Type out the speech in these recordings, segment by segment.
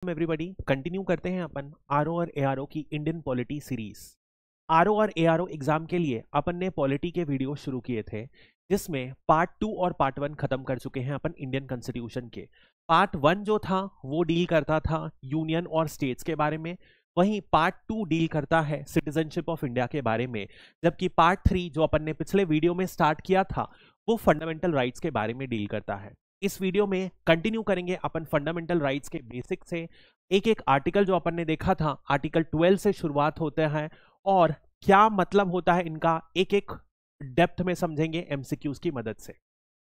Everybody continue करते हैं अपन RO और एआरओ की इंडियन पॉलिटी सीरीज। आरओ और एआरओ एग्जाम के लिए अपन ने पॉलिटी के वीडियो शुरू किए थे, जिसमें पार्ट 2 और पार्ट 1 खत्म कर चुके हैं अपन इंडियन कॉन्स्टिट्यूशन के। पार्ट 1 जो था वो डील करता था यूनियन और स्टेट्स के बारे में, वहीं पार्ट 2 डील करता है सिटीजनशिप ऑफ इंडिया के बारे में, जबकि पार्ट 3 जो अपन ने पिछले वीडियो में स्टार्ट किया था वो फंडामेंटल राइट्स के बारे में डील करता है। इस वीडियो में कंटिन्यू करेंगे अपन फंडामेंटल राइट्स के बेसिक से। एक एक आर्टिकल जो अपन ने देखा था, आर्टिकल 12 से शुरुआत होता है और क्या मतलब होता है इनका एक एक डेप्थ में समझेंगे एमसीक्यूज की मदद से।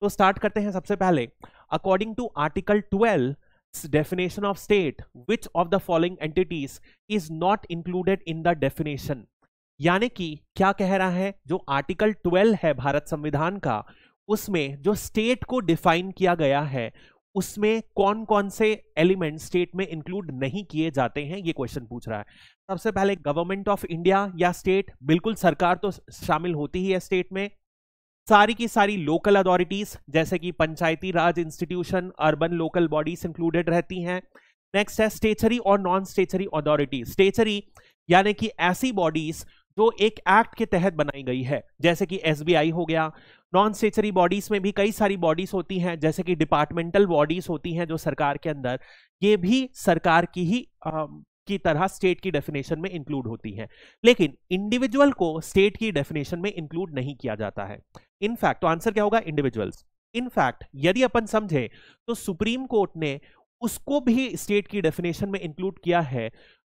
तो स्टार्ट करते हैं सबसे पहले। According to article 12 definition of state, which of the following entities is not included in the definition. यानी कि क्या कह रहा है, जो आर्टिकल 12 है भारत संविधान का, उसमें जो स्टेट को डिफाइन किया गया है उसमें कौन कौन से एलिमेंट स्टेट में इंक्लूड नहीं किए जाते हैं, ये क्वेश्चन पूछ रहा है। सबसे पहले गवर्नमेंट ऑफ इंडिया या स्टेट, बिल्कुल सरकार तो शामिल होती ही है स्टेट में। सारी की सारी लोकल अथॉरिटीज जैसे कि Panchayati Raj institution, urban local bodies included रहती हैं। नेक्स्ट है स्टेचरी और नॉन स्टेचरी अथॉरिटी। स्टेचरी यानी कि ऐसी बॉडीज जो एक एक्ट के तहत बनाई गई है, जैसे कि एसबीआई हो गया। नॉन स्टेचरी बॉडीज में भी कई सारी बॉडीज होती हैं, जैसे कि डिपार्टमेंटल बॉडीज होती हैं जो सरकार के अंदर, ये भी सरकार की ही की तरह स्टेट की डेफिनेशन में इंक्लूड होती हैं। लेकिन इंडिविजुअल को स्टेट की डेफिनेशन में इंक्लूड नहीं किया जाता है। इनफैक्ट तो आंसर क्या होगा, इंडिविजुअल्स। इनफैक्ट यदि अपन समझे तो सुप्रीम कोर्ट ने उसको भी स्टेट की डेफिनेशन में इंक्लूड किया है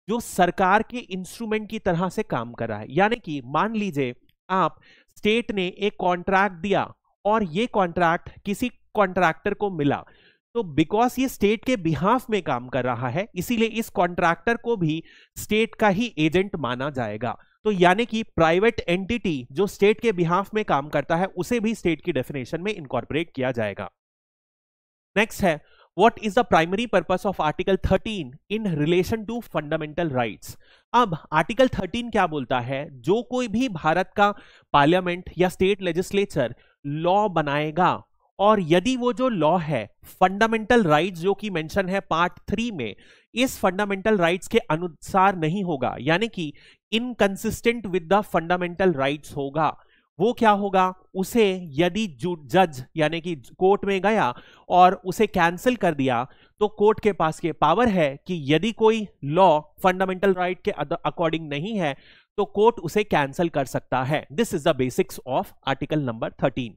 जो सरकार के इंस्ट्रूमेंट की तरह से काम कर रहा है। यानी कि मान लीजिए आप स्टेट ने एक कॉन्ट्रैक्ट दिया और ये कॉन्ट्रैक्ट किसी कॉन्ट्रैक्टर को मिला, तो बिकॉज ये स्टेट के बिहाफ में काम कर रहा है इसीलिए इस कॉन्ट्रैक्टर को भी स्टेट का ही एजेंट माना जाएगा। तो यानी कि प्राइवेट एंटिटी जो स्टेट के बिहाफ में काम करता है उसे भी स्टेट की डेफिनेशन में इनकॉर्पोरेट किया जाएगा। नेक्स्ट है, What is the primary purpose of Article 13 in relation to fundamental rights? अब आर्टिकल 13 क्या बोलता है, जो कोई भी भारत का पार्लियामेंट या स्टेट लेजिस्लेचर लॉ बनाएगा और यदि वो जो लॉ है फंडामेंटल राइट्स जो कि मेंशन है पार्ट 3 में, इस फंडामेंटल राइट्स के अनुसार नहीं होगा, यानी कि inconsistent with the fundamental rights होगा, वो क्या होगा, उसे यदि जज यानी कि कोर्ट में गया और उसे कैंसिल कर दिया, तो कोर्ट के पास ये पावर है कि यदि कोई लॉ फंडामेंटल राइट के अकॉर्डिंग नहीं है तो कोर्ट उसे कैंसिल कर सकता है। This is the basics of article number 13।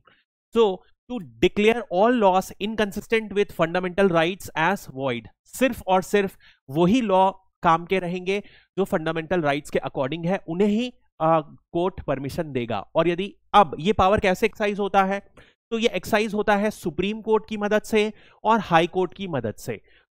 So to declare all laws inconsistent with fundamental rights as void, सिर्फ और सिर्फ वही लॉ काम के रहेंगे जो फंडामेंटल राइट्स के अकॉर्डिंग है, उन्हें ही कोर्ट परमिशन देगा। और यदि अब ये पावर कैसे एक्सरसाइज होता है, तो ये एक्सरसाइज होता है सुप्रीम कोर्ट की मदद से और हाई कोर्ट की मदद से।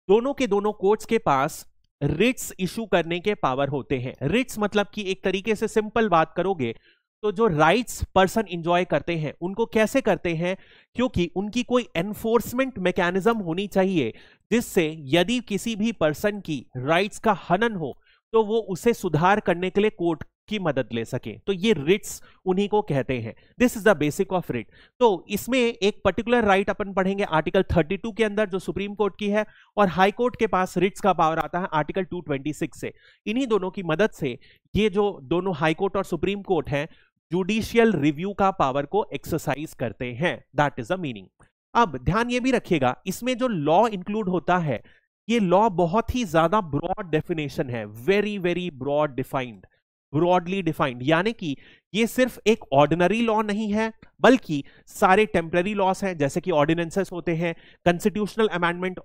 दोनों के दोनों कोर्ट्स के पास रिट्स इशू करने के पावर होते हैं। रिट्स मतलब कि एक तरीके से सिंपल बात करोगे तो जो राइट्स पर्सन इंजॉय करते हैं उनको कैसे करते हैं, क्योंकि उनकी कोई एनफोर्समेंट मैकेनिज्म होनी चाहिए जिससे यदि किसी भी पर्सन की राइट्स का हनन हो तो वो उसे सुधार करने के लिए कोर्ट की मदद ले सके। तो ये रिट्स उन्हीं को कहते हैं। This is the basic of writ. तो इसमें एक पर्टिकुलर राइट अपन पढ़ेंगे आर्टिकल 32 के अंदर जो सुप्रीम कोर्ट की है, और हाई कोर्ट के पास रिट्स का पावर आता है आर्टिकल 226 से। इन्हीं दोनों की मदद से ये जो दोनों हाई कोर्ट और सुप्रीम कोर्ट हैं जुडिशियल रिव्यू का पावर को एक्सरसाइज करते हैं। That is the meaning. अब ध्यान ये भी रखिएगा, इसमें जो लॉ इंक्लूड होता है ये लॉ बहुत ही ज्यादा ब्रॉड डेफिनेशन है, very very broad defined, broadly defined. यानी कि ये सिर्फ एक ऑर्डिनरी लॉ नहीं है बल्कि सारे टेम्पररी लॉस हैं, जैसे कि ऑर्डिनेंसेस होते हैं, कॉन्स्टिट्यूशनल अमेंडमेंट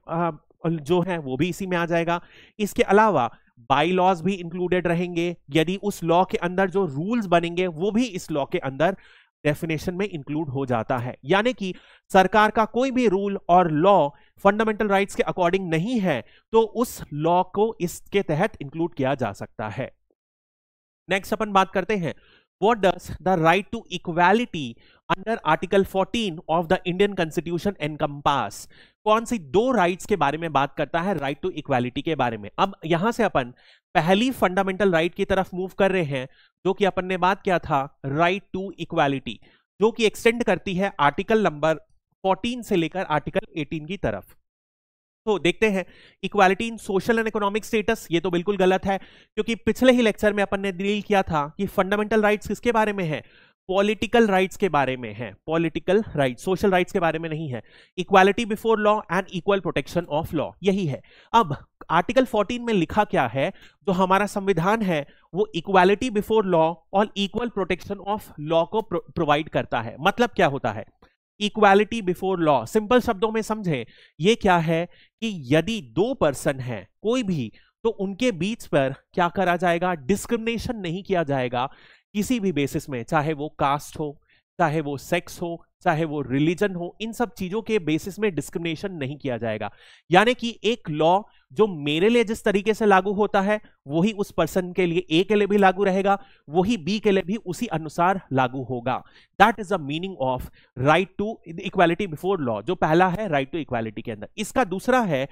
जो है वो भी इसी में आ जाएगा। इसके अलावा बाई लॉज भी इंक्लूडेड रहेंगे, यदि उस लॉ के अंदर जो रूल्स बनेंगे वो भी इस लॉ के अंदर डेफिनेशन में इंक्लूड हो जाता है। यानी कि सरकार का कोई भी रूल और लॉ फंडामेंटल राइट्स के अकॉर्डिंग नहीं है तो उस लॉ को इसके तहत इंक्लूड किया जा सकता है। नेक्स्ट अपन बात करते हैं, what does the right to equality under article 14 of the Indian constitution encompass. कौन सी दो राइट्स के बारे में बात करता है, राइट टू इक्वालिटी के बारे में। अब यहां से अपन पहली फंडामेंटल राइट की तरफ मूव कर रहे हैं जो कि अपन ने बात किया था राइट टू इक्वालिटी, जो कि एक्सटेंड करती है आर्टिकल नंबर 14 से लेकर आर्टिकल 18 की तरफ। तो देखते हैं equality in social and economic status, ये तो बिल्कुल गलत है, क्योंकि पिछले ही लेक्चर में अपन ने डील किया था कि फंडामेंटल राइट्स किसके बारे में है, पॉलिटिकल राइट्स के बारे में है, पॉलिटिकल राइट्स, सोशल राइट्स के बारे में नहीं है। Equality before law and equal protection of law, यही है। अब आर्टिकल 14 में लिखा क्या है, जो हमारा संविधान है वो इक्वालिटी बिफोर लॉ और इक्वल प्रोटेक्शन ऑफ लॉ को प्रोवाइड करता है। मतलब क्या होता है इक्वालिटी बिफोर लॉ, सिंपल शब्दों में समझे, ये क्या है कि यदि दो पर्सन है कोई भी, तो उनके बीच पर क्या करा जाएगा, डिस्क्रिमिनेशन नहीं किया जाएगा किसी भी बेसिस में, चाहे वो कास्ट हो, चाहे वो सेक्स हो, चाहे वो रिलीजन हो, इन सब चीजों के बेसिस में डिस्क्रिमिनेशन नहीं किया जाएगा। यानी कि एक लॉ जो मेरे लिए जिस तरीके से लागू होता है वही उस पर्सन के लिए, ए के लिए भी लागू रहेगा, वही बी के लिए भी उसी अनुसार लागू होगा। That is the meaning of right to equality before law, जो पहला है राइट टू इक्वालिटी के अंदर। इसका दूसरा है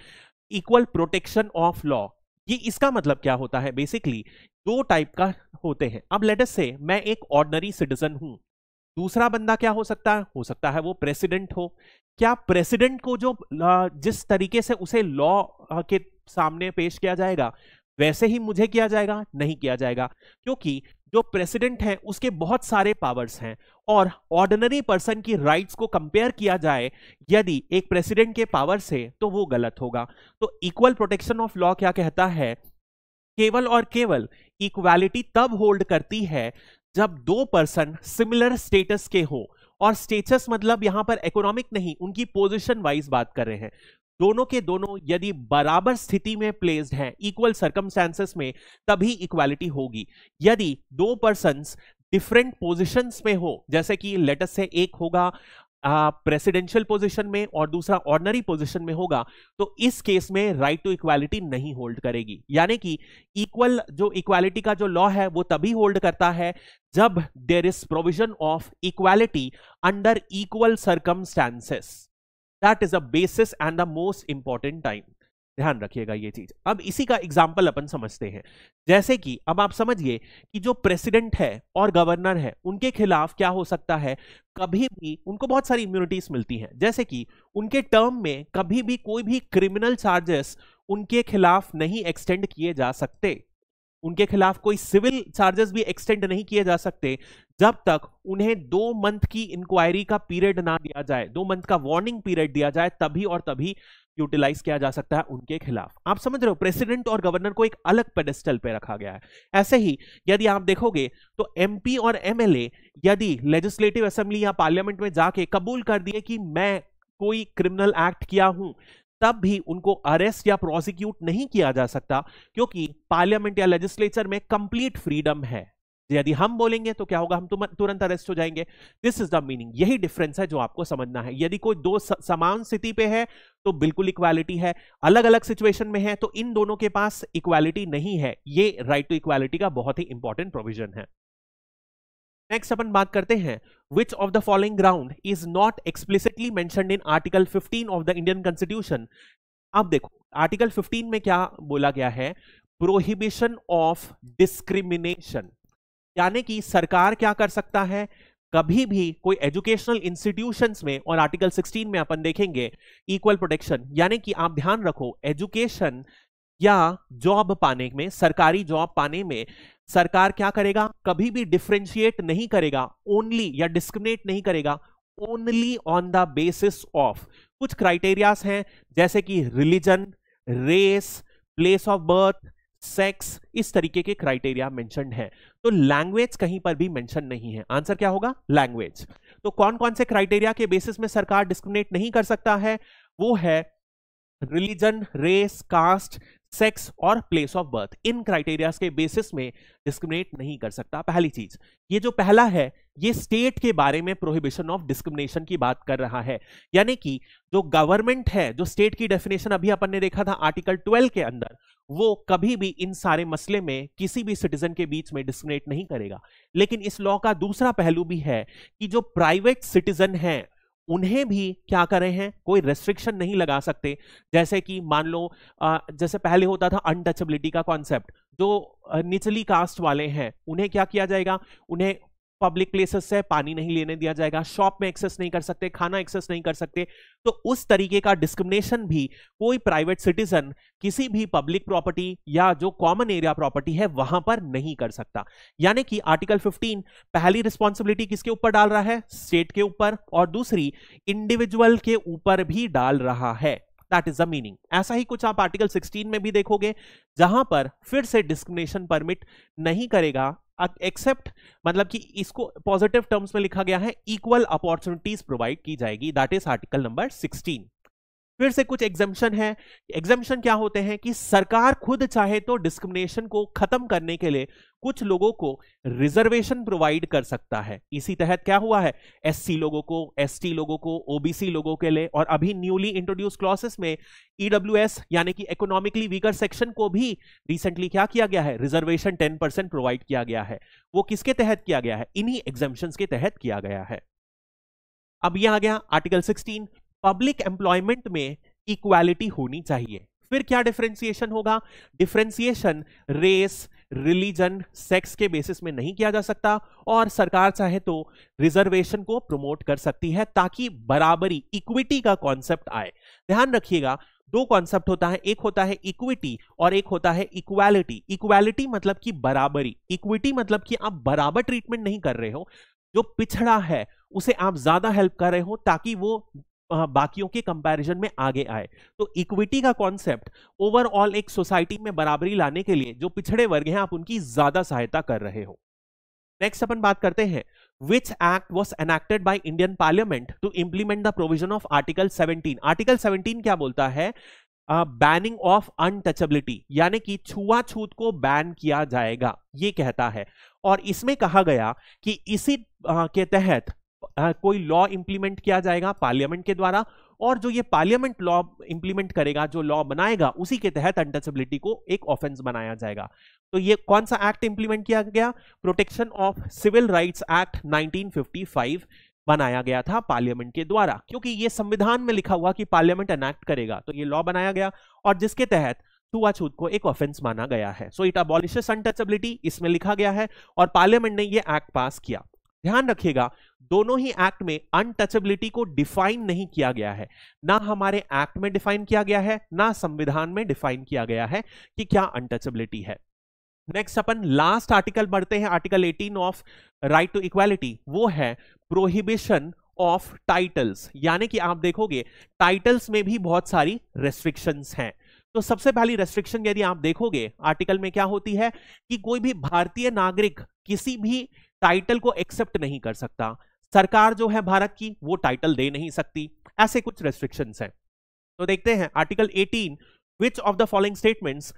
इक्वल प्रोटेक्शन ऑफ लॉ। ये इसका मतलब क्या होता है, बेसिकली दो टाइप का होते हैं। अब लेट अस से मैं एक ऑर्डिनरी सिटीजन हूं, दूसरा बंदा क्या हो सकता है वो प्रेसिडेंट हो। क्या प्रेसिडेंट को जो जिस तरीके से उसे लॉ के सामने पेश किया जाएगा वैसे ही मुझे किया जाएगा? नहीं किया जाएगा, क्योंकि जो प्रेसिडेंट है उसके बहुत सारे पावर्स हैं, और ऑर्डिनरी पर्सन की राइट्स को कंपेयर किया जाए यदि एक प्रेसिडेंट के पावर से, तो वो गलत होगा। तो इक्वल प्रोटेक्शन ऑफ लॉ क्या कहता है, केवल और केवल इक्वालिटी तब होल्ड करती है जब दो पर्सन सिमिलर स्टेटस के हो, और स्टेटस मतलब यहां पर इकोनॉमिक नहीं, उनकी पोजीशन वाइज बात कर रहे हैं। दोनों के दोनों यदि बराबर स्थिति में प्लेस्ड हैं, इक्वल सर्कमस्टेंसेस में, तभी इक्वालिटी होगी। यदि दो पर्सन्स डिफरेंट पोजीशंस में हो, जैसे कि लेट अस से एक होगा प्रेसिडेंशियल पोजीशन में और दूसरा ऑर्डिनरी पोजीशन में होगा, तो इस केस में राइट टू इक्वालिटी नहीं होल्ड करेगी। यानी कि इक्वल जो इक्वालिटी का जो लॉ है वो तभी होल्ड करता है जब there is provision of equality under equal circumstances. That is the basis and the most important time, ध्यान रखिएगा ये चीज। अब इसी का एग्जाम्पल अपन समझते हैं, जैसे कि अब आप समझिए कि जो प्रेसिडेंट है और गवर्नर है उनके खिलाफ क्या हो सकता है, कभी भी उनको बहुत सारी इम्यूनिटीज मिलती हैं, जैसे कि उनके टर्म में कभी भी कोई भी क्रिमिनल चार्जेस उनके खिलाफ नहीं एक्सटेंड किए जा सकते, उनके खिलाफ कोई सिविल चार्जेस भी एक्सटेंड नहीं किए जा सकते जब तक उन्हें 2 मंथ की इंक्वायरी का पीरियड ना दिया जाए, 2 मंथ का वार्निंग पीरियड दिया जाए, तभी और तभी यूटिलाइज किया जा सकता है उनके खिलाफ। आप समझ रहे हो, प्रेसिडेंट और गवर्नर को एक अलग पेडेस्टल पे रखा गया है। ऐसे ही यदि आप देखोगे तो एमपी और एमएलए यदि लेजिस्लेटिव असेंबली या पार्लियामेंट में जाके कबूल कर दिए कि मैं कोई क्रिमिनल एक्ट किया हूं, तब भी उनको अरेस्ट या प्रोसिक्यूट नहीं किया जा सकता, क्योंकि पार्लियामेंट या लेजिस्लेचर में कंप्लीट फ्रीडम है। यदि हम बोलेंगे तो क्या होगा, हम तुरंत अरेस्ट हो जाएंगे। दिस इज द मीनिंग, यही डिफरेंस है जो आपको समझना है। यदि कोई दो समान स्थिति पे है तो बिल्कुल इक्वालिटी है, अलग अलग सिचुएशन में है तो इन दोनों के पास इक्वालिटी नहीं है। ये राइट टू इक्वालिटी का बहुत ही इंपॉर्टेंट प्रोविजन है। नेक्स्ट अपन बात करते हैं, which of the following ground is not explicitly mentioned in Article 15 of the Indian Constitution? अब देखो आर्टिकल 15 में क्या बोला गया है, प्रोहिबिशन ऑफ डिस्क्रिमिनेशन, यानी कि सरकार क्या कर सकता है, कभी भी कोई एजुकेशनल इंस्टीट्यूशंस में, और आर्टिकल 16 में अपन देखेंगे इक्वल प्रोटेक्शन, यानी कि आप ध्यान रखो एजुकेशन या जॉब पाने में, सरकारी जॉब पाने में सरकार क्या करेगा, कभी भी डिफरेंशिएट नहीं करेगा, ओनली या डिस्क्रिमिनेट नहीं करेगा, only on the basis of कुछ क्राइटेरियाज हैं, जैसे कि religion, race, place of birth, sex, इस तरीके के क्राइटेरिया मेंशन्ड हैं। तो लैंग्वेज कहीं पर भी मेंशन नहीं है। आंसर क्या होगा, लैंग्वेज। तो कौन कौन से क्राइटेरिया के बेसिस में सरकार डिस्क्रिमिनेट नहीं कर सकता है, वो है रिलीजन, रेस, कास्ट, सेक्स और place of birth. In criterias के बेसिस में डिस्क्रिमिनेट नहीं कर सकता। पहली चीज, ये जो पहला है ये स्टेट के बारे में प्रोहिबिशन ऑफ डिस्क्रिमिनेशन की बात कर रहा है, यानी कि जो गवर्नमेंट है, जो स्टेट की डेफिनेशन अभी अपन ने देखा था आर्टिकल 12 के अंदर, वो कभी भी इन सारे मसले में किसी भी सिटीजन के बीच में डिस्क्रिमिनेट नहीं करेगा। लेकिन इस लॉ का दूसरा पहलू भी है कि जो प्राइवेट सिटीजन है उन्हें भी क्या कर रहे हैं, कोई रेस्ट्रिक्शन नहीं लगा सकते। जैसे कि मान लो जैसे पहले होता था अनटचेबिलिटी का कॉन्सेप्ट, जो निचली कास्ट वाले हैं उन्हें क्या किया जाएगा, उन्हें पब्लिक प्लेसेस से पानी नहीं लेने दिया जाएगा, शॉप में एक्सेस नहीं कर सकते, खाना एक्सेस नहीं कर सकते। तो उस तरीके का डिस्क्रिमिनेशन भी कोई प्राइवेट सिटीजन किसी भी पब्लिक प्रॉपर्टी या जो कॉमन एरिया प्रॉपर्टी है वहां पर नहीं कर सकता। यानी कि आर्टिकल 15 पहली रिस्पॉन्सिबिलिटी किसके ऊपर डाल रहा है? स्टेट के ऊपर, और दूसरी इंडिविजुअल के ऊपर भी डाल रहा है। That is the meaning. ऐसा ही कुछ आप आर्टिकल 16 में भी देखोगे, जहां पर फिर से डिस्क्रिमिनेशन परमिट नहीं करेगा, एक्सेप्ट मतलब कि इसको पॉजिटिव टर्म्स में लिखा गया है, इक्वल अपॉर्चुनिटीज प्रोवाइड की जाएगी। That is article number 16। फिर से कुछ एग्जम्पशन है। एग्जम्पशन क्या होते हैं कि सरकार खुद चाहे तो डिस्क्रिमिनेशन को खत्म करने के लिए कुछ लोगों को रिजर्वेशन प्रोवाइड कर सकता है। इसी तहत क्या हुआ है, एससी लोगों को, एसटी लोगों को, ओबीसी लोगों के लिए, और अभी न्यूली इंट्रोड्यूस क्लॉसेस में ईडब्ल्यूएस यानी कि इकोनॉमिकली वीकर सेक्शन को भी रिसेंटली क्या किया गया है, रिजर्वेशन 10% प्रोवाइड किया गया है। वो किसके तहत किया गया है? इन्हीं एग्जम्पशंस के तहत किया गया है। अब यह आ गया आर्टिकल 16, पब्लिक एम्प्लॉयमेंट में इक्वालिटी होनी चाहिए। फिर क्या डिफरेंशिएशन होगा? डिफरेंशिएशन रेस, रिलीजन, सेक्स के बेसिस में नहीं किया जा सकता, और सरकार चाहे तो रिजर्वेशन को प्रमोट कर सकती है ताकि बराबरी, इक्विटी का कॉन्सेप्ट आए। ध्यान रखिएगा, दो कॉन्सेप्ट होता है, एक होता है इक्विटी और एक होता है इक्वालिटी। इक्वालिटी मतलब कि बराबरी, इक्विटी मतलब कि आप बराबर ट्रीटमेंट नहीं कर रहे हो, जो पिछड़ा है उसे आप ज्यादा हेल्प कर रहे हो ताकि वो बाकियों के कंपैरिजन में आगे आए। तो इक्विटी का कॉन्सेप्ट ओवरऑल एक सोसाइटी में बराबरी लाने के लिए जो पिछड़े वर्ग हैं आप उनकी ज्यादा सहायता कर रहे हो। नेक्स्ट अपन बात करते हैं, which act was enacted by Indian parliament to implement the provision of article 17। Article 17 क्या बोलता है? बैनिंग ऑफ अनटचेबिलिटी, यानी कि छुआछूत को बैन किया जाएगा, ये कहता है। और इसमें कहा गया कि इसी के तहत कोई लॉ इंप्लीमेंट किया जाएगा पार्लियामेंट के द्वारा, और जो ये पार्लियामेंट लॉ इंप्लीमेंट करेगा, जो लॉ बनाएगा, उसी के तहत अनटचेबिलिटी को एक ऑफेंस बनाया जाएगा। तो ये कौन सा एक्ट इंप्लीमेंट किया गया? Protection of civil rights act 1955 बनाया गया था पार्लियामेंट के द्वारा, क्योंकि ये संविधान में लिखा हुआ कि पार्लियामेंट एनैक्ट करेगा, तो ये लॉ बनाया गया और जिसके तहत छुआछूत को एक ऑफेंस माना गया है। सो इट अबॉलिशेस अनटचेबिलिटी, इसमें लिखा गया है, और पार्लियामेंट ने ये एक्ट पास किया। ध्यान रखिएगा, दोनों ही एक्ट में अनटचेबिलिटी को डिफाइन नहीं किया गया है, ना हमारे एक्ट में डिफाइन किया गया है, ना संविधान में डिफाइन किया गया है कि क्या अनटचेबिलिटी है। नेक्स्ट अपन लास्ट आर्टिकल बढ़ते हैं, article 18 of right to equality. वो है प्रोहिबिशन ऑफ टाइटल्स, यानी कि आप देखोगे टाइटल्स में भी बहुत सारी रेस्ट्रिक्शंस हैं। तो सबसे पहली रेस्ट्रिक्शन यदि आप देखोगे आर्टिकल में क्या होती है कि कोई भी भारतीय नागरिक किसी भी टाइटल को एक्सेप्ट नहीं कर सकता, सरकार जो है भारत की वो टाइटल दे नहीं सकती, ऐसे कुछ रेस्ट्रिक्शंस हैं। तो देखते हैं article 18, which of the following statements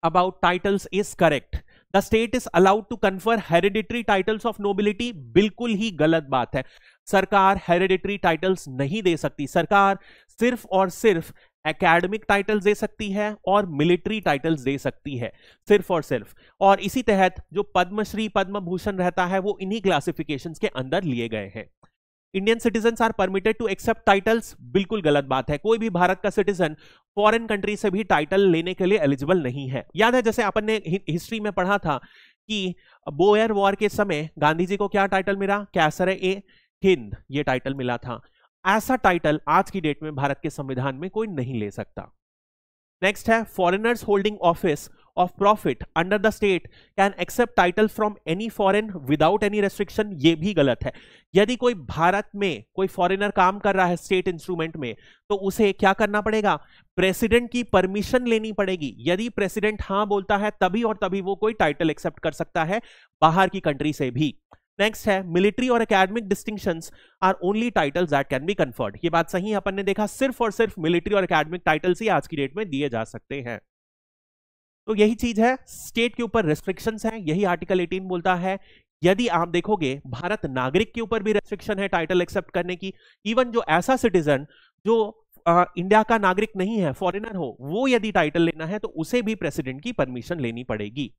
about titles is correct? The state is allowed to confer hereditary titles of nobility। बिल्कुल ही गलत बात है, सरकार हेरिडिटरी टाइटल्स नहीं दे सकती। सरकार सिर्फ और सिर्फ एकेडमिक टाइटल्स दे सकती है और मिलिट्री टाइटल्स दे सकती है, सिर्फ और सिर्फ। और इसी तहत जो पद्मश्री, पद्म भूषण रहता है वो इन्हीं क्लासिफिकेशंस के अंदर लिए गए हैं। Indian citizens are permitted to accept titles, बिल्कुल गलत बात है। कोई भी भारत का सिटीजन फॉरेन कंट्री से भी टाइटल लेने के लिए एलिजिबल नहीं है। याद है जैसे अपन ने हिस्ट्री में पढ़ा था कि बोयर वॉर के समय गांधी जी को क्या टाइटल मिला? कैसर-ए-हिंद, ये टाइटल मिला था। ऐसा टाइटल आज की डेट में भारत के संविधान में कोई नहीं ले सकता। नेक्स्ट है, foreigners holding office of profit under the state can accept title from any foreign without any restriction, ये भी गलत है। यदि कोई भारत में कोई फॉरेनर काम कर रहा है स्टेट इंस्ट्रूमेंट में, तो उसे क्या करना पड़ेगा? प्रेसिडेंट की परमिशन लेनी पड़ेगी। यदि प्रेसिडेंट हाँ बोलता है तभी और तभी वो कोई टाइटल एक्सेप्ट कर सकता है बाहर की कंट्री से भी। नेक्स्ट है, मिलिट्री और academic distinctions are only titles that can be conferred. ये बात सही है, अपन ने देखा सिर्फ और सिर्फ मिलिट्री और एकेडमिक टाइटल्स ही आज की डेट में दिए जा सकते हैं। तो यही चीज है, स्टेट के ऊपर रेस्ट्रिक्शंस हैं, यही आर्टिकल 18 बोलता है। यदि आप देखोगे भारत नागरिक के ऊपर भी रेस्ट्रिक्शन है टाइटल एक्सेप्ट करने की। इवन जो ऐसा सिटीजन जो इंडिया का नागरिक नहीं है, फॉरेनर हो, वो यदि टाइटल लेना है तो उसे भी प्रेसिडेंट की परमिशन लेनी पड़ेगी।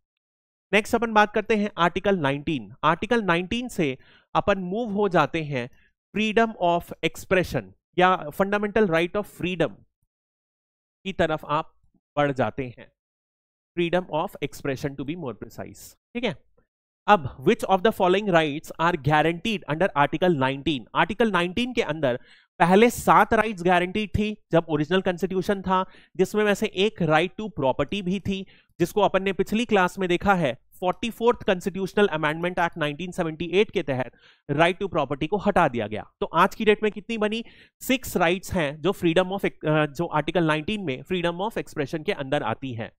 नेक्स्ट अपन बात करते हैं आर्टिकल 19। आर्टिकल 19 से अपन मूव हो जाते हैं फ्रीडम ऑफ एक्सप्रेशन या फंडामेंटल राइट ऑफ फ्रीडम की तरफ आप बढ़ जाते हैं। Freedom of expression to be more precise, ठीक है। अब which of the following rights are guaranteed under article 19? Article 19 के अंदर पहले 7 राइट्स गारंटीड थी जब ओरिजिनल कॉन्स्टिट्यूशन था, जिसमें में से एक राइट टू प्रॉपर्टी भी थी, जिसको अपन ने पिछली क्लास में देखा है 44th कॉन्स्टिट्यूशनल अमेंडमेंट एक्ट 1978 के तहत राइट टू प्रॉपर्टी को हटा दिया गया। तो आज की डेट में कितनी बनी? 6 राइट्स हैं जो फ्रीडम ऑफ जो आर्टिकल 19 में फ्रीडम ऑफ एक्सप्रेशन के अंदर आती है।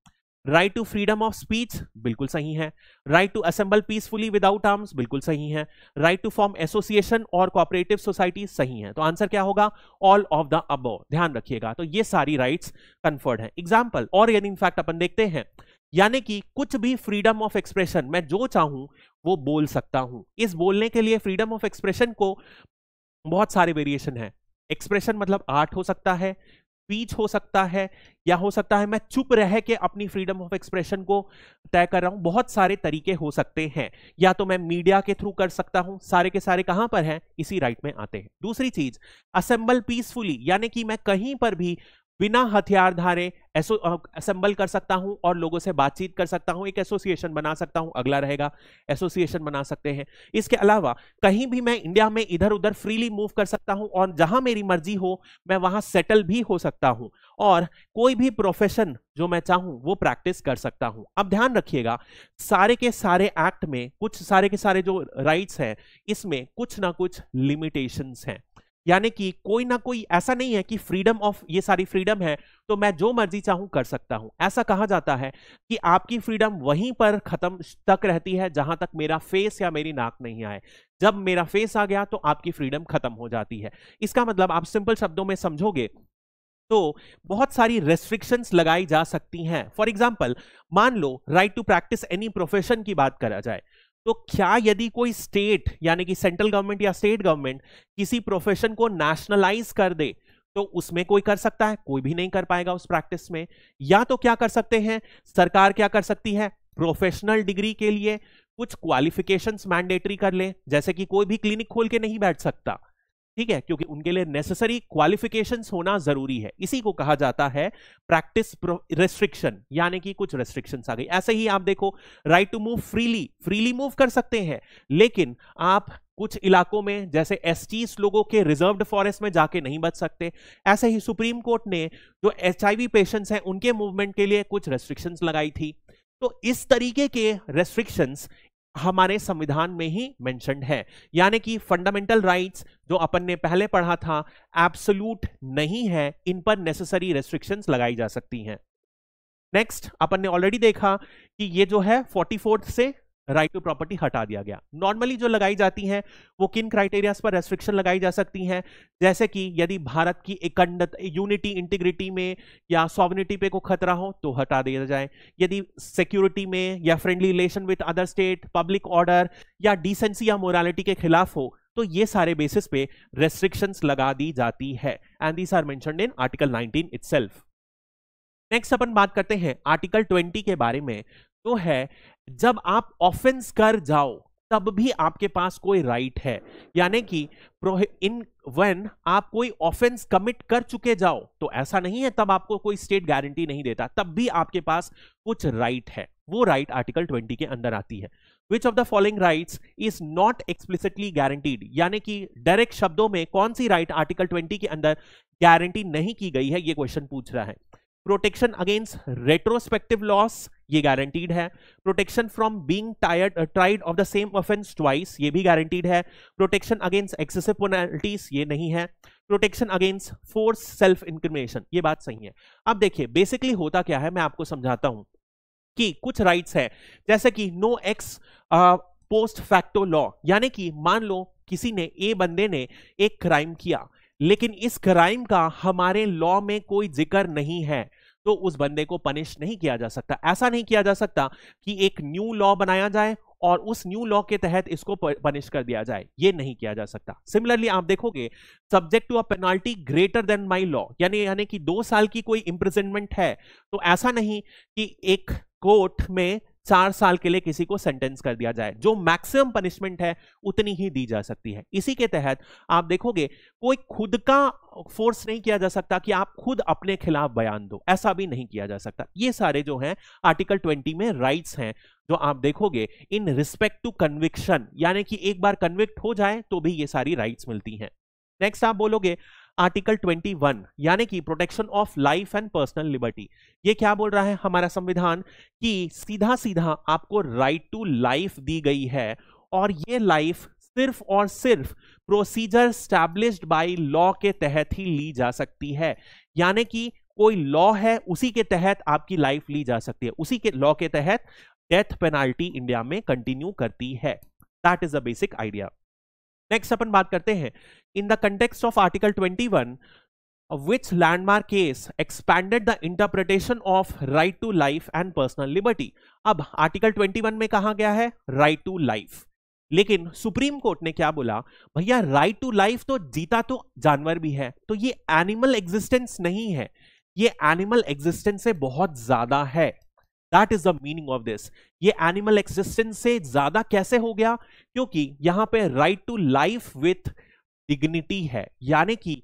Right to freedom of speech बिल्कुल सही है, right to assemble peacefully without arms बिल्कुल सही है, राइट टू फॉर्म एसोसिएशन और कोऑपरेटिव सोसाइटी सही है। तो आंसर क्या होगा? All of the above. ध्यान रखिएगा, तो ये सारी राइट्स कन्फर्ड हैं। एग्जाम्पल और यदि इनफैक्ट अपन देखते हैं, यानी कि कुछ भी फ्रीडम ऑफ एक्सप्रेशन मैं जो चाहूं वो बोल सकता हूं। इस बोलने के लिए फ्रीडम ऑफ एक्सप्रेशन को बहुत सारे वेरिएशन है। एक्सप्रेशन मतलब आर्ट हो सकता है, स्पीच हो सकता है, या हो सकता है मैं चुप रह के अपनी फ्रीडम ऑफ एक्सप्रेशन को तय कर रहा हूं। बहुत सारे तरीके हो सकते हैं, या तो मैं मीडिया के थ्रू कर सकता हूं। सारे के सारे कहां पर हैं? इसी राइट में आते हैं। दूसरी चीज, असेंबल पीसफुली, यानी कि मैं कहीं पर भी बिना हथियार धारे असेंबल कर सकता हूं और लोगों से बातचीत कर सकता हूं, एक एसोसिएशन बना सकता हूं। अगला रहेगा एसोसिएशन बना सकते हैं। इसके अलावा कहीं भी मैं इंडिया में इधर उधर फ्रीली मूव कर सकता हूं और जहां मेरी मर्जी हो मैं वहां सेटल भी हो सकता हूं, और कोई भी प्रोफेशन जो मैं चाहूं वो प्रैक्टिस कर सकता हूं। अब ध्यान रखिएगा, सारे के सारे एक्ट में कुछ सारे के सारे जो राइट्स हैं इसमें कुछ ना कुछ लिमिटेशंस हैं, यानी कि कोई ना कोई ऐसा नहीं है कि फ्रीडम ऑफ ये सारी फ्रीडम है तो मैं जो मर्जी चाहूं कर सकता हूं। ऐसा कहा जाता है कि आपकी फ्रीडम वहीं पर खत्म तक रहती है जहां तक मेरा फेस या मेरी नाक नहीं आए। जब मेरा फेस आ गया तो आपकी फ्रीडम खत्म हो जाती है। इसका मतलब आप सिंपल शब्दों में समझोगे तो बहुत सारी रेस्ट्रिक्शंस लगाई जा सकती हैं। फॉर एग्जांपल, मान लो right to practice any profession की बात करा जाए, तो क्या यदि कोई स्टेट यानी कि सेंट्रल गवर्नमेंट या स्टेट गवर्नमेंट किसी प्रोफेशन को नेशनलाइज कर दे तो उसमें कोई कर सकता है? कोई भी नहीं कर पाएगा उस प्रैक्टिस में। या तो क्या कर सकते हैं, सरकार क्या कर सकती है, प्रोफेशनल डिग्री के लिए कुछ क्वालिफिकेशंस मैंडेटरी कर ले, जैसे कि कोई भी क्लिनिक खोल के नहीं बैठ सकता, ठीक है, क्योंकि उनके लिए नेसेसरी क्वालिफिकेशंस होना जरूरी है। इसी को कहा जाता है प्रैक्टिस रेस्ट्रिक्शन, यानी कि कुछ रेस्ट्रिक्शंस आ गई। ऐसे ही आप देखो, right to move freely move कर सकते हैं, लेकिन आप कुछ इलाकों में जैसे एसटीज लोगों के रिजर्व्ड फॉरेस्ट में जाके नहीं बच सकते। ऐसे ही सुप्रीम कोर्ट ने जो HIV पेशेंट्स हैं उनके मूवमेंट के लिए कुछ रेस्ट्रिक्शंस लगाई थी। तो इस तरीके के रेस्ट्रिक्शंस हमारे संविधान में ही मेंशन्ड है, यानी कि फंडामेंटल राइट्स जो अपन ने पहले पढ़ा था एब्सोल्यूट नहीं है, इन पर नेसेसरी रेस्ट्रिक्शंस लगाई जा सकती हैं। नेक्स्ट, अपन ने ऑलरेडी देखा कि ये जो है 44th से राइट टू प्रॉपर्टी हटा दिया गया। नॉर्मली जो लगाई जाती हैं वो किन क्राइटेरियाज पर रेस्ट्रिक्शन लगाई जा सकती हैं, जैसे कि यदि भारत की अखंडता, यूनिटी, इंटीग्रिटी में या सॉवरेनिटी पे को खतरा हो तो हटा दिया जाए। यदि सिक्योरिटी में या friendly relation with other state, public order या डिसेंसी या मोरालिटी के खिलाफ हो तो ये सारे बेसिस पे रेस्ट्रिक्शंस लगा दी जाती है, and these are mentioned in article 19 itself. Next अपन बात करते हैं आर्टिकल 20 के बारे में, तो है जब आप ऑफेंस कर जाओ तब भी आपके पास कोई राइट है, यानी कि इन व्हेन आप कोई ऑफेंस कमिट कर चुके जाओ तो ऐसा नहीं है तब आपको कोई स्टेट गारंटी नहीं देता, तब भी आपके पास कुछ राइट है। वो राइट आर्टिकल 20 के अंदर आती है। विच of the following rights is not explicitly guaranteed, यानी कि डायरेक्ट शब्दों में कौन सी राइट आर्टिकल 20 के अंदर गारंटी नहीं की गई है, ये क्वेश्चन पूछ रहा है। प्रोटेक्शन अगेंस्ट रेट्रोस्पेक्टिव लॉस, ये गारंटीड है। Protection from being tried of the same offence twice, ये भी गारंटीड है। प्रोटेक्शन अगेंस्ट एक्सेसिव पेनल्टीज, ये नहीं है। Protection against force self incrimination, ये बात सही है। अब देखिए बेसिकली होता क्या है, मैं आपको समझाता हूं कि कुछ राइट्स है जैसे कि no ex post facto law, यानी कि मान लो किसी ने, ए बंदे ने एक क्राइम किया लेकिन इस क्राइम का हमारे लॉ में कोई जिक्र नहीं है तो उस बंदे को पनिश नहीं किया जा सकता। ऐसा नहीं किया जा सकता कि एक न्यू लॉ बनाया जाए और उस न्यू लॉ के तहत इसको पनिश कर दिया जाए, ये नहीं किया जा सकता। सिमिलरली आप देखोगे subject to a penalty greater than my law, यानी कि 2 साल की कोई इंप्रिजनमेंट है तो ऐसा नहीं कि एक कोर्ट में 4 साल के लिए किसी को सेंटेंस कर दिया जाए, जो मैक्सिमम पनिशमेंट है उतनी ही दी जा सकती है। इसी के तहत आप देखोगे कोई खुद का फोर्स नहीं किया जा सकता कि आप खुद अपने खिलाफ बयान दो, ऐसा भी नहीं किया जा सकता। ये सारे जो हैं आर्टिकल 20 में राइट्स हैं जो आप देखोगे इन रिस्पेक्ट टू कन्विक्शन, यानी कि एक बार कन्विक्ट हो जाए तो भी ये सारी राइट्स मिलती हैं। नेक्स्ट आप बोलोगे आर्टिकल 21 यानी कि protection of life and personal liberty. ये क्या बोल रहा है हमारा संविधान कि सीधा सीधा आपको राइट टू लाइफ दी गई है, और ये लाइफ सिर्फ और सिर्फ प्रोसीजर स्टैब्लिश्ड बाय लॉ के तहत ही ली जा सकती है। यानी कि कोई लॉ है उसी के तहत आपकी लाइफ ली जा सकती है, उसी के लॉ के तहत डेथ पेनाल्टी इंडिया में कंटिन्यू करती है। That is the basic idea. Next अपन बात करते हैं in the context of article 21 which landmark case expanded the interpretation of right to life and personal liberty। अब आर्टिकल 21 में कहा गया है राइट टू लाइफ, लेकिन सुप्रीम कोर्ट ने क्या बोला, भैया राइट टू लाइफ तो जीता तो जानवर भी है, तो ये एनिमल एग्जिस्टेंस नहीं है, ये एनिमल एग्जिस्टेंस से बहुत ज्यादा है। That is the meaning of this. ये एनिमल एग्जिस्टेंस से ज्यादा कैसे हो गया, क्योंकि यहां पे right to life with dignity है, यानी कि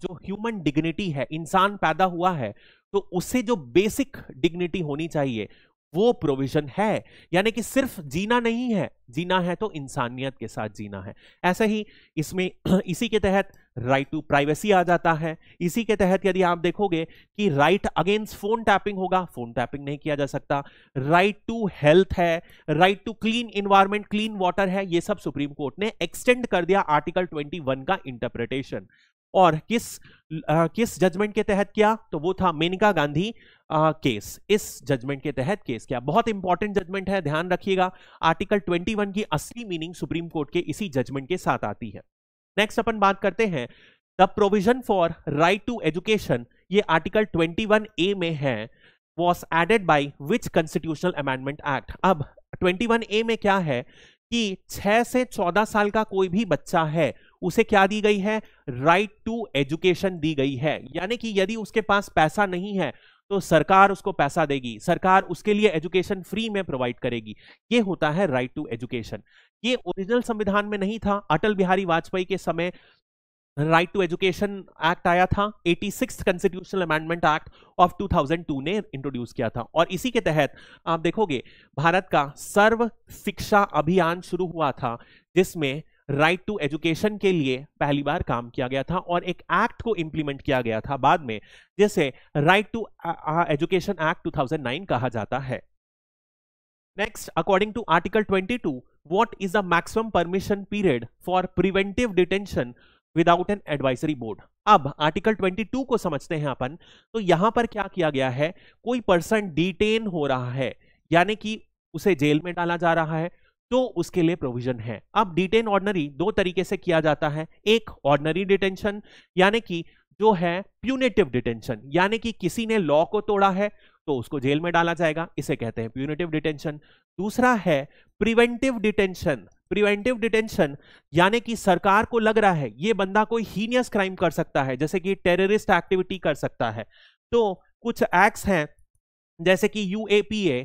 जो ह्यूमन डिग्निटी है, इंसान पैदा हुआ है तो उससे जो बेसिक डिग्निटी होनी चाहिए वो प्रोविजन है। यानी कि सिर्फ जीना नहीं है, जीना है तो इंसानियत के साथ जीना है। ऐसे ही इसमें इसी के तहत राइट टू प्राइवेसी आ जाता है। इसी के तहत यदि आप देखोगे कि राइट अगेंस्ट फोन टैपिंग होगा, फोन टैपिंग नहीं किया जा सकता। राइट टू हेल्थ है, right to clean environment, clean water है, ये सब सुप्रीम कोर्ट ने एक्सटेंड कर दिया आर्टिकल 21 का इंटरप्रिटेशन। और किस जजमेंट के तहत किया, तो वो था मेनका गांधी केस। इस जजमेंट के तहत केस किया, बहुत इंपॉर्टेंट जजमेंट है, ध्यान रखिएगा। आर्टिकल 21 की असली मीनिंग सुप्रीम कोर्ट के इसी जजमेंट के साथ आती है। नेक्स्ट अपन बात करते हैं the provision for right to education. ये आर्टिकल 21A में है, was added by which constitutional amendment act. अब 21A में क्या है कि 6 से 14 साल का कोई भी बच्चा है उसे क्या दी गई है, राइट टू एजुकेशन दी गई है। यानी कि यदि उसके पास पैसा नहीं है तो सरकार उसको पैसा देगी, सरकार उसके लिए एजुकेशन फ्री में प्रोवाइड करेगी। ये होता है राइट टू एजुकेशन। ये ओरिजिनल संविधान में नहीं था, अटल बिहारी वाजपेयी के समय राइट टू एजुकेशन एक्ट आया था, 86th constitutional amendment act of 2002 ने इंट्रोड्यूस किया था। और इसी के तहत आप देखोगे भारत का सर्व शिक्षा अभियान शुरू हुआ था, जिसमें राइट टू एजुकेशन के लिए पहली बार काम किया गया था और एक एक्ट को इंप्लीमेंट किया गया था बाद में, जिसे राइट टू एजुकेशन एक्ट 2009 कहा जाता है। Next, according to article 22, what is the maximum permission period for preventive detention without an advisory board. अब आर्टिकल 22 को समझते हैं अपन, तो यहां पर क्या किया गया है, कोई पर्सन डिटेन हो रहा है यानी कि उसे जेल में डाला जा रहा है, तो उसके लिए प्रोविजन है। अब डिटेन ऑर्डिनरी दो तरीके से किया जाता है, एक ऑर्डिनरी डिटेंशन यानी कि जो है प्यूनेटिव डिटेंशन, यानी कि किसी ने लॉ को तोड़ा है तो उसको जेल में डाला जाएगा, इसे कहते हैं प्यूनेटिव डिटेंशन। दूसरा है प्रिवेंटिव डिटेंशन। प्रिवेंटिव डिटेंशन यानी कि सरकार को लग रहा है ये बंदा कोई हीनियस क्राइम कर सकता है, जैसे कि टेररिस्ट एक्टिविटी कर सकता है, तो कुछ एक्ट्स हैं जैसे कि UAPA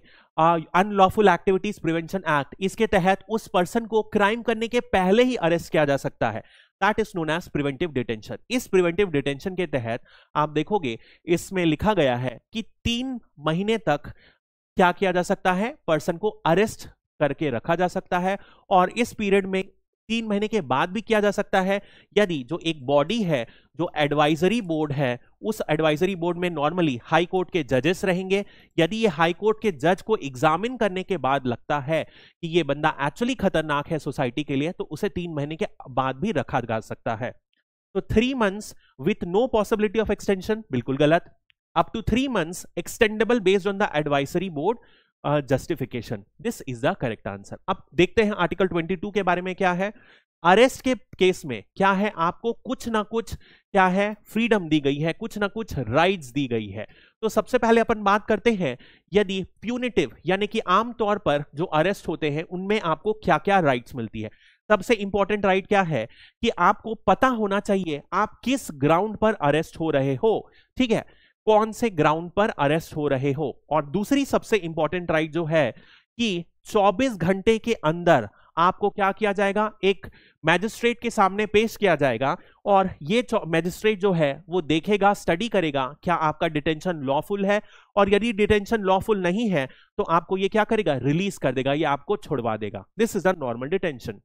unlawful activities prevention act, इसके तहत उस पर्सन को क्राइम करने के पहले ही अरेस्ट किया जा सकता है। That is known as preventive detention. इस प्रिवेंटिव डिटेंशन के तहत आप देखोगे इसमें लिखा गया है कि 3 महीने तक क्या किया जा सकता है, पर्सन को अरेस्ट करके रखा जा सकता है, और इस पीरियड में 3 महीने के बाद भी किया जा सकता है यदि जो एक बॉडी है, जो एडवाइजरी बोर्ड है, उस एडवाइजरी बोर्ड में नॉर्मली हाई कोर्ट के जजेस रहेंगे। यदि ये हाई कोर्ट के जज को एग्जामिन करने के बाद लगता है कि ये बंदा एक्चुअली खतरनाक है सोसाइटी के लिए, तो उसे 3 महीने के बाद भी रखा जा सकता है। तो 3 months with no possibility of extension, बिल्कुल गलत। Up to 3 months extendable based on the advisory board justification, this is the correct answer. अब देखते हैं आर्टिकल 22 के बारे में क्या है। अरेस्ट के केस में क्या है, आपको कुछ ना कुछ क्या है, फ्रीडम दी गई है, कुछ ना कुछ राइट्स दी गई है। तो सबसे पहले अपन बात करते हैं यदि प्यूनिटिव यानी कि आमतौर पर जो अरेस्ट होते हैं उनमें आपको क्या क्या राइट्स मिलती है। सबसे इंपॉर्टेंट राइट क्या है कि आपको पता होना चाहिए आप किस ग्राउंड पर अरेस्ट हो रहे हो, ठीक है, कौन से ग्राउंड पर अरेस्ट हो रहे हो। और दूसरी सबसे इंपॉर्टेंट राइट जो है कि 24 घंटे के अंदर आपको क्या किया जाएगा, एक मैजिस्ट्रेट के सामने पेश किया जाएगा और ये मैजिस्ट्रेट जो है वो देखेगा, स्टडी करेगा क्या आपका डिटेंशन लॉफुल है, और यदि डिटेंशन लॉफुल नहीं है तो आपको ये क्या करेगा, रिलीज कर देगा, ये आपको छुड़वा देगा। This is a normal detention.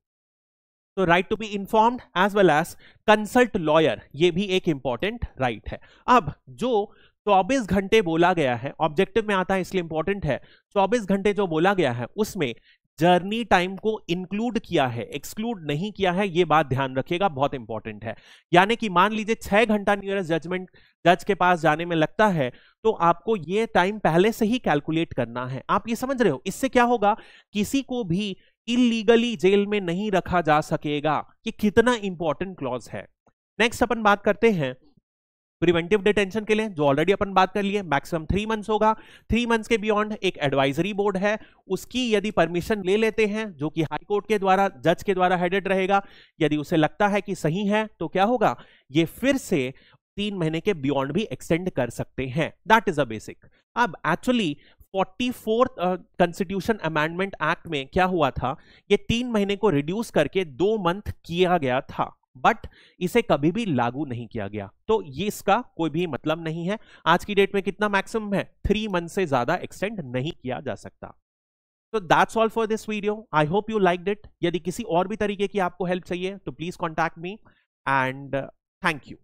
तो right to be informed as well as consult lawyer, ये भी एक इंपॉर्टेंट राइट है। अब जो 24 घंटे बोला गया है, ऑब्जेक्टिव में आता है इसलिए इंपॉर्टेंट है, 24 घंटे जो बोला गया है उसमें जर्नी टाइम को इंक्लूड किया है, एक्सक्लूड नहीं किया है, ये बात ध्यान रखिएगा, बहुत इंपॉर्टेंट है। यानी कि मान लीजिए 6 घंटा नियरेस्ट जजमेंट जज के पास जाने में लगता है तो आपको ये टाइम पहले से ही कैलकुलेट करना है। आप ये समझ रहे हो, इससे क्या होगा, किसी को भी इलीगली जेल में नहीं रखा जा सकेगा। ये कितना इंपॉर्टेंट क्लॉज है। नेक्स्ट अपन बात करते हैं प्रिवेंटिव डिटेंशन के लिए, जो ऑलरेडी अपन बात कर लिए, मैक्सिमम 3 मंथ्स होगा। 3 मंथ्स के बियॉन्ड एक एडवाइजरी बोर्ड है, उसकी यदि परमिशन ले लेते हैं, जो कि हाई कोर्ट के द्वारा, जज के द्वारा हेडेड रहेगा, यदि उसे लगता है कि सही है तो क्या होगा, ये फिर से 3 महीने के बियॉन्ड भी एक्सटेंड कर सकते हैं। That is a basic. अब actually 44th constitution amendment act में क्या हुआ था, ये 3 महीने को रिड्यूस करके 2 मंथ किया गया था, बट इसे कभी भी लागू नहीं किया गया, तो ये इसका कोई भी मतलब नहीं है। आज की डेट में कितना मैक्सिमम है, 3 मंथ से ज्यादा एक्सटेंड नहीं किया जा सकता। तो that's all for this video, I hope you liked it. यदि किसी और भी तरीके की आपको हेल्प चाहिए तो please contact me and thank you.